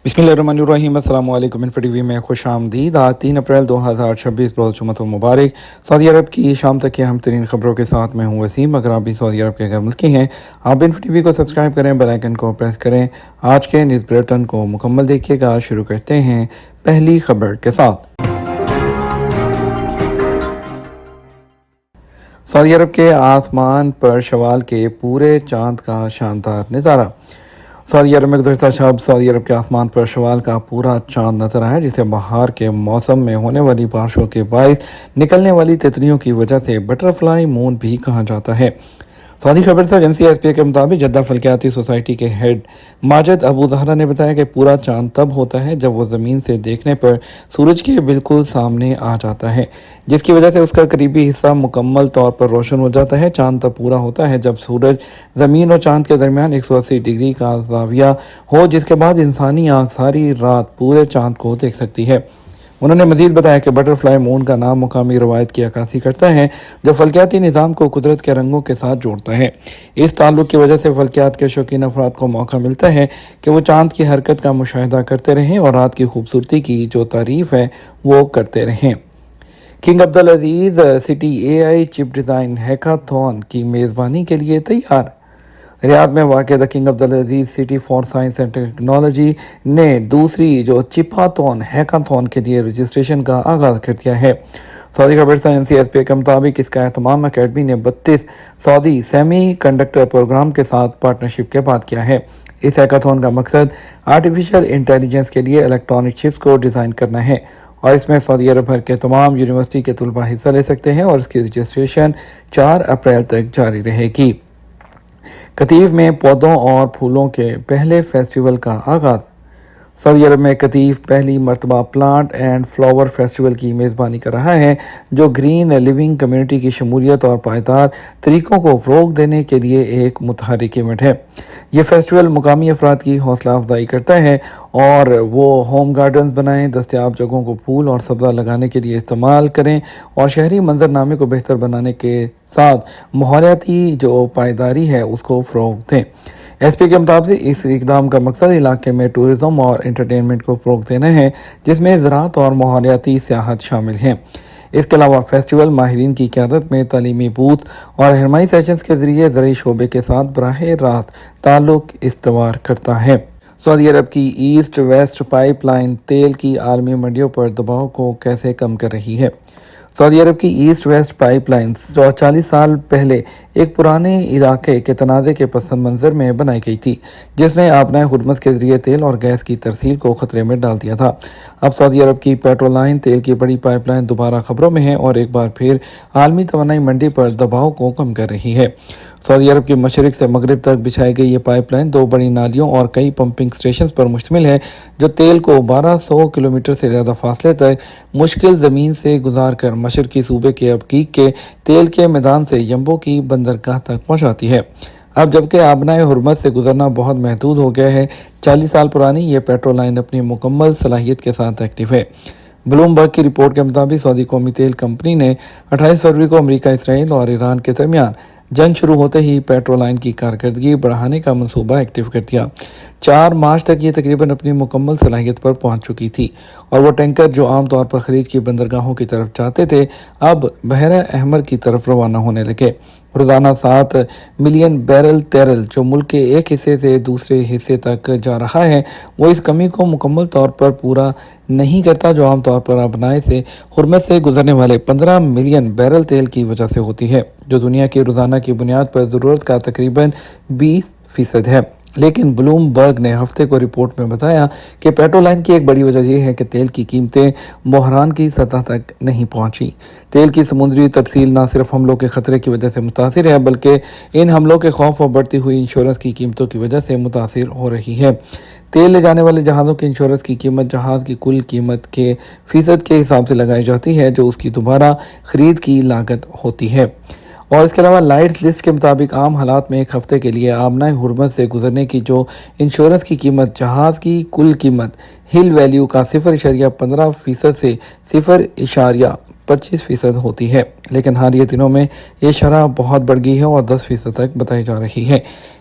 बिस्मिल्लाहिर्रहमानिर्रहीम। अस्सलाम वालेकुम। इन्फो टीवी में खुश आमदीद। आज 3 अप्रैल 2026 रोज़ जुम्मतुल मुबारक। सऊदी अरब की शाम तक की अहम तरीन खबरों के साथ मैं हूँ वसीम। अगर आप भी सऊदी अरब के गैर मुल्की हैं, आप इन्फो टीवी को सब्सक्राइब करें, बेल आइकन को प्रेस करें। आज के न्यूज़ बुलेटिन को मुकम्मल देखिएगा। शुरू करते हैं पहली खबर के साथ। सऊदी अरब के आसमान पर शवाल के पूरे चांद का शानदार नज़ारा। सऊदी अरब में गुज़श्ता शब सऊदी अरब के आसमान पर शवाल का पूरा चांद नजर आया, जिसे बहार के मौसम में होने वाली बारिशों के बायस निकलने वाली तितलियों की वजह से बटरफ्लाई मून भी कहा जाता है। सऊदी खबर से एजेंसी एसपीए के मुताबिक जद्दा फल्कियाती सोसाइटी के हेड माजिद अबू जहरा ने बताया कि पूरा चांद तब होता है जब वो ज़मीन से देखने पर सूरज के बिल्कुल सामने आ जाता है, जिसकी वजह से उसका करीबी हिस्सा मुकम्मल तौर पर रोशन हो जाता है। चांद तब पूरा होता है जब सूरज ज़मीन और चांद के दरमियान 180 डिग्री का ज़ाविया हो, जिसके बाद इंसानी आँख सारी रात पूरे चांद को देख सकती है। उन्होंने मजीद बताया कि बटरफ्लाई मून का नाम मुकामी रवायत की अक्कासी करता है, जो फल्कियाती निज़ाम को कुदरत के रंगों के साथ जोड़ता है। इस ताल्लुक़ की वजह से फल्कियात के शौकीन अफराद को मौका मिलता है कि वो चांद की हरकत का मुशाहिदा करते रहें और रात की खूबसूरती की जो तारीफ़ है वो करते रहें। King Abdul Aziz City AI chip design hackathon की मेज़बानी के लिए तैयार। रियाद में वाक़ the King Abdul Aziz City for science and technology ने दूसरी जो चिपाथॉन हैकाथॉन के लिए रजिस्ट्रेशन का आगाज़ कर दिया है। सऊदी खबर से एजेंसी एसपीए के मुताबिक इसका एहतमाम अकेडमी ने 32 सऊदी सेमी कंडक्टर प्रोग्राम के साथ पार्टनरशिप के बाद किया है। इस हैकाथॉन का मकसद आर्टिफिशियल इंटेलिजेंस के लिए इलेक्ट्रॉनिक चिप्स को डिज़ाइन करना है और इसमें सऊदी अरब भर के तमाम यूनिवर्सिटी के तलबा हिस्सा ले सकते हैं और इसकी रजिस्ट्रेशन 4 अप्रैल तक जारी रहेगी। कतीफ में पौधों और फूलों के पहले फेस्टिवल का आगाज़। सऊदी अरब में कतीफ पहली मरतबा प्लांट एंड फ्लावर फेस्टिवल की मेज़बानी कर रहा है, जो ग्रीन लिविंग कम्युनिटी की शमूलियत और पायदार तरीक़ों को फ़रोग़ देने के लिए एक मुतहरिक इवेंट है। ये फेस्टिवल मुकामी अफराद की हौसला अफजाई करता है और वो होम गार्डन्स बनाएं, दस्तियाब जगहों को फूल और सब्ज़ा लगाने के लिए इस्तेमाल करें और शहरी मंजरनामे को बेहतर बनाने के साथ माहौलियाती जो पायदारी है उसको फ़रोग़ दें। एसपी के मुताबिक इस इक़दाम का मकसद इलाके में टूरिज़म और एंटरटेनमेंट को फ़रोग़ देना है, जिसमें ज़राअत और माहौलियाती सियाहत शामिल हैं। इसके अलावा फेस्टिवल माहिरीन की क़यादत में तालीमी बूथ और रहनुमाई सेशंस के ज़रिए ज़रूरी शोबे के साथ बराह रास्त ताल्लुक़ इस्तवार करता है। सऊदी अरब की ईस्ट वेस्ट पाइपलाइन तेल की आलमी मंडियों पर दबाव को कैसे कम कर रही है। सऊदी अरब की ईस्ट वेस्ट पाइपलाइन 40 साल पहले एक पुराने इलाके के तनाज़े के पस मंज़र में बनाई गई थी, जिसने आबनाए हुर्मस के ज़रिए तेल और गैस की तरसील को ख़तरे में डाल दिया था। अब सऊदी अरब की पेट्रोलाइन तेल की बड़ी पाइपलाइन दोबारा खबरों में है और एक बार फिर आलमी तवानाई मंडी पर दबाव को कम कर रही है। सऊदी अरब के मशरिक़ से मगरिब तक बिछाई गई ये पाइपलाइन 2 बड़ी नालियों और कई पंपिंग स्टेशन पर मुश्तमिल है, जो तेल को 1200 किलोमीटर से ज़्यादा फासले तक मुश्किल ज़मीन से गुजार कर मशरक़ी सूबे के अबकीक के तेल के मैदान से यम्बो की बंदरगाह तक पहुँचाती है। अब जबकि आबनाए हुर्मस से गुजरना बहुत महदूद हो गया है, 40 साल पुरानी ये पेट्रोलाइन अपनी मुकम्मल सलाहियत के साथ एक्टिव है। ब्लूमबर्ग की रिपोर्ट के मुताबिक सऊदी कौमी तेल कंपनी ने 28 फरवरी को अमेरिका, इसराइल और ईरान के दरमियान जंग शुरू होते ही पेट्रोलाइन की कारकर्दगी बढ़ाने का मंसूबा एक्टिव कर दिया। 4 मार्च तक ये तकरीबन अपनी मुकम्मल सलाहियत पर पहुंच चुकी थी और वो टैंकर जो आमतौर पर खलीज की बंदरगाहों की तरफ जाते थे, अब बहरा अहमर की तरफ रवाना होने लगे। रोज़ाना 7 मिलियन बैरल तेल जो मुल्क के एक हिस्से से दूसरे हिस्से तक जा रहा है, वो इस कमी को मुकम्मल तौर पर पूरा नहीं करता, जो आमतौर पर आबनाए से हुर्मस से गुजरने वाले 15 मिलियन बैरल तेल की वजह से होती है, जो दुनिया की रोज़ाना की बुनियाद पर ज़रूरत का तकरीबन 20% है। लेकिन ब्लूमबर्ग ने हफ्ते को रिपोर्ट में बताया कि पेट्रोलाइन की एक बड़ी वजह यह है कि तेल की कीमतें बहरान की सतह तक नहीं पहुंची। तेल की समुद्री तरसील न सिर्फ हमलों के खतरे की वजह से मुतासिर है, बल्कि इन हमलों के खौफ और बढ़ती हुई इंश्योरेंस की कीमतों की वजह से मुतासिर हो रही है। तेल ले जाने वाले जहाज़ों की इंश्योरेंस की कीमत जहाज़ की कुल कीमत के फ़ीसद के हिसाब से लगाई जाती है, जो उसकी दोबारा ख़रीद की लागत होती है। और इसके अलावा लाइट्स लिस्ट के मुताबिक आम हालात में एक हफ्ते के लिए आबनाए हुर्मस से गुजरने की जो इंश्योरेंस की कीमत जहाज़ की कुल कीमत हिल वैल्यू का 0.15% से 25% ہوتی ہے، لیکن حالیہ دنوں میں یہ شرح بہت بڑھ گئی ہے اور 10% تک بتائی جا رہی ہے۔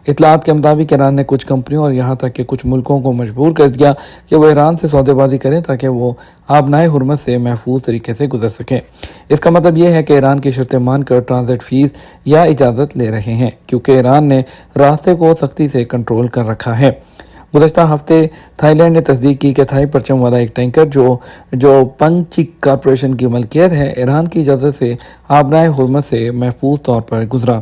اطلاعات کے مطابق ایران نے کچھ کمپنیوں اور یہاں تک کہ کچھ ملکوں کو مجبور کر دیا کہ وہ ایران سے سودے بازی کریں تاکہ وہ آبنائے حرمت سے محفوظ طریقے سے گزر سکیں۔ اس کا مطلب یہ ہے کہ ایران کی شرطیں مان کر ٹرانزٹ فیس یا اجازت لے رہے ہیں، کیونکہ ایران نے راستے کو سختی سے کنٹرول کر رکھا ہے۔ گزشتہ ہفتے تھائی لینڈ نے تصدیق کی کہ تھائی پرچم والا ایک ٹینکر جو پنگچک کارپوریشن کی ملکیت ہے، ایران کی اجازت سے آبنائے حرمت سے محفوظ طور پر گزرا۔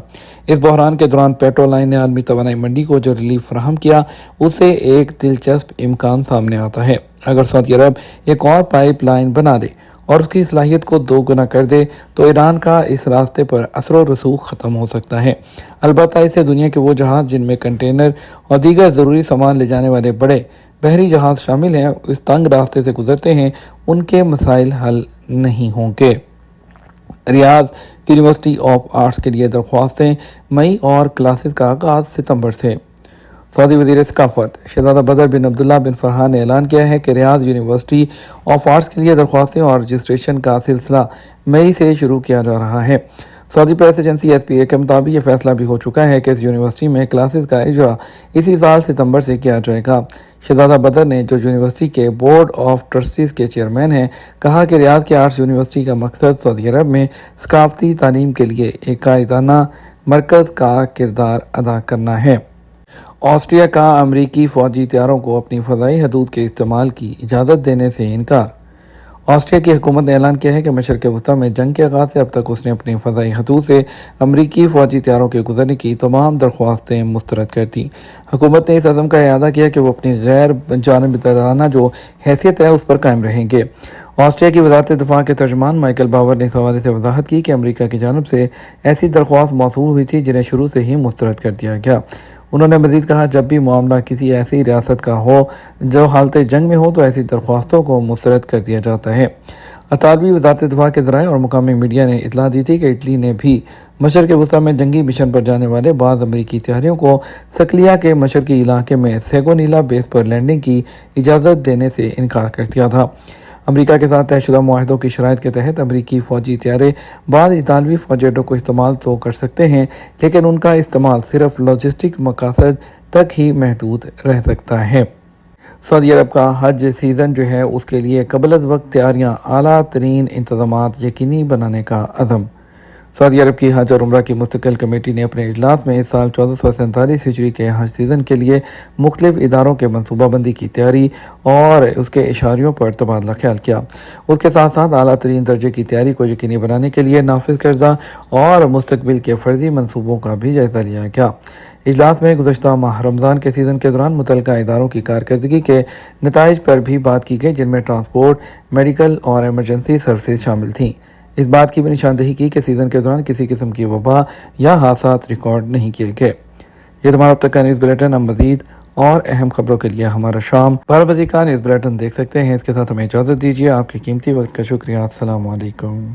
اس بحران کے دوران پیٹرو لائن نے عالمی توانائی منڈی کو جو ریلیف فراہم کیا، اس سے ایک دلچسپ امکان سامنے آتا ہے۔ اگر سعودی عرب ایک اور پائپ لائن بنا دے اور اس کی صلاحیت کو 2 گنا کر دے تو ایران کا اس راستے پر اثر و رسوخ ختم ہو سکتا ہے۔ البتہ اس سے دنیا کے وہ جہاز جن میں کنٹینر اور دیگر ضروری سامان لے جانے والے بڑے بحری جہاز شامل ہیں اس تنگ راستے سے گزرتے ہیں، ان کے مسائل حل نہیں ہوں گے۔ ریاض یونیورسٹی آف آرٹس کے لیے درخواستیں مئی اور کلاسز کا آغاز ستمبر سے۔ سعودی وزیر ثقافت شہزادہ بدر بن عبداللہ بن فرحان نے اعلان کیا ہے کہ ریاض یونیورسٹی آف آرٹس کے لیے درخواستیں اور رجسٹریشن کا سلسلہ مئی سے شروع کیا جا رہا ہے۔ سعودی پریس ایجنسی SPA کے مطابق یہ فیصلہ بھی ہو چکا ہے کہ اس یونیورسٹی میں کلاسز کا اجرا اسی سال ستمبر سے کیا جائے گا۔ شہزادہ بدر نے، جو یونیورسٹی کے بورڈ آف ٹرسٹیز کے چیئرمین ہیں، کہا کہ ریاض کی آرٹس یونیورسٹی کا مقصد سعودی عرب میں ثقافتی تعلیم کے لیے ایک قائدانہ مرکز کا کردار ادا کرنا ہے۔ آسٹریا کا امریکی فوجی طیاروں کو اپنی فضائی حدود کے استعمال کی اجازت دینے سے انکار۔ آسٹریا کی حکومت نے اعلان کیا ہے کہ مشرق وسطیٰ میں جنگ کے آغاز سے اب تک اس نے اپنی فضائی حدود سے امریکی فوجی طیاروں کے گزرنے کی تمام درخواستیں مسترد کر دیں۔ حکومت نے اس عزم کا اعادہ کیا کہ وہ اپنی غیر جانبدارانہ جو حیثیت ہے اس پر قائم رہیں گے۔ آسٹریا کی وزارت دفاع کے ترجمان مائیکل باور نے اس حوالے سے وضاحت کی کہ امریکہ کی جانب سے ایسی درخواست موصول ہوئی تھی جنہیں شروع سے ہی مسترد کر دیا گیا۔ انہوں نے مزید کہا، جب بھی معاملہ کسی ایسی ریاست کا ہو جو حالت جنگ میں ہو تو ایسی درخواستوں کو مسترد کر دیا جاتا ہے۔ اطالوی وزارت دفاع کے ذرائع اور مقامی میڈیا نے اطلاع دی تھی کہ اٹلی نے بھی مشرق وسطیٰ میں جنگی مشن پر جانے والے بعض امریکی طیاروں کو صقلیہ کے مشرقی علاقے میں سیگونیلا بیس پر لینڈنگ کی اجازت دینے سے انکار کر دیا تھا۔ امریکہ کے ساتھ طے شدہ معاہدوں کی شرائط کے تحت امریکی فوجی طیارے بعض اطالوی فوجی اڈوں کو استعمال تو کر سکتے ہیں، لیکن ان کا استعمال صرف لاجسٹک مقاصد تک ہی محدود رہ سکتا ہے۔ سعودی عرب کا حج سیزن جو ہے اس کے لیے قبل از وقت تیاریاں، اعلیٰ ترین انتظامات یقینی بنانے کا عزم۔ سعودی عرب کی حج اور عمرہ کی مستقل کمیٹی نے اپنے اجلاس میں اس سال 1447 ہجری کے حج سیزن کے لیے مختلف اداروں کے منصوبہ بندی کی تیاری اور اس کے اشاریوں پر تبادلہ خیال کیا۔ اس کے ساتھ ساتھ اعلیٰ ترین درجے کی تیاری کو یقینی بنانے کے لیے نافذ کردہ اور مستقبل کے فرضی منصوبوں کا بھی جائزہ لیا گیا۔ اجلاس میں گزشتہ ماہ رمضان کے سیزن کے دوران متعلقہ اداروں کی کارکردگی کے نتائج پر بھی بات کی گئی، جن میں ٹرانسپورٹ، میڈیکل اور ایمرجنسی سروسز شامل تھیں۔ اس بات کی بھی نشاندہی کی کہ سیزن کے دوران کسی قسم کی وبا یا حادثات ریکارڈ نہیں کیے گئے۔ یہ تمہارا اب تک کا نیوز بلیٹن۔ اب مزید اور اہم خبروں کے لیے ہمارا شام 12 بجے کا نیوز بلیٹن دیکھ سکتے ہیں۔ اس کے ساتھ ہمیں اجازت دیجیے۔ آپ کے قیمتی وقت کا شکریہ۔ السلام علیکم۔